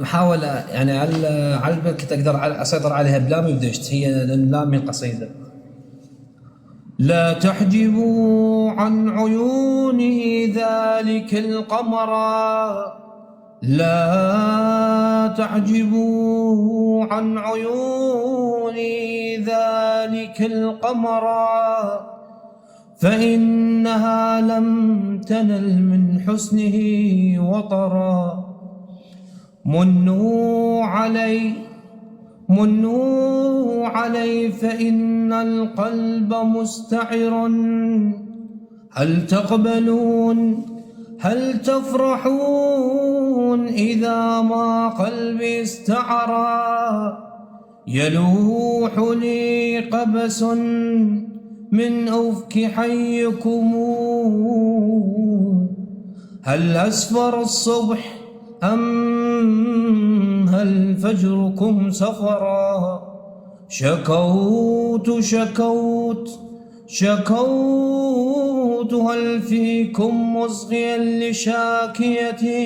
نحاول يعني على كنت اقدر اسيطر عليها بلامي ودشت، هي لام من قصيده. لا تحجبوا عن عيونه ذلك القمر، لا تعجبوا عن عيوني ذلك القمر، فإنها لم تنل من حسنه وطرا. منوا علي فإن القلب مستعر، هل تقبلون هل تفرحون إذا ما قلبي استعرى. يلوح لي قبس من أفك حيكم، هل أسفر الصبح أم هل فجركم سفرا. شكوت هل فيكم مصغيا لشاكيتي،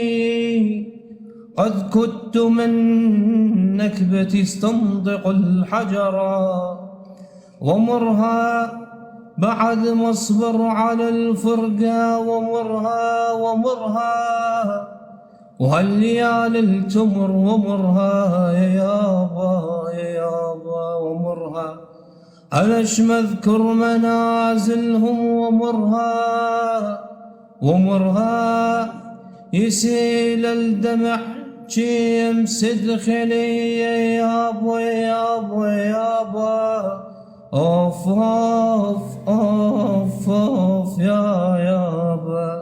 قد كدت من نكبتي استنطق الحجرا. ومرها بعد ما اصبر على الفرقة، ومرها وهل ليالي التمر، ومرها يا يابا ومرها ألش مذكر منازلهم، ومرها يسيل الدمع يمسد خلي يابا أوف أوف أوف أوف يا يابا.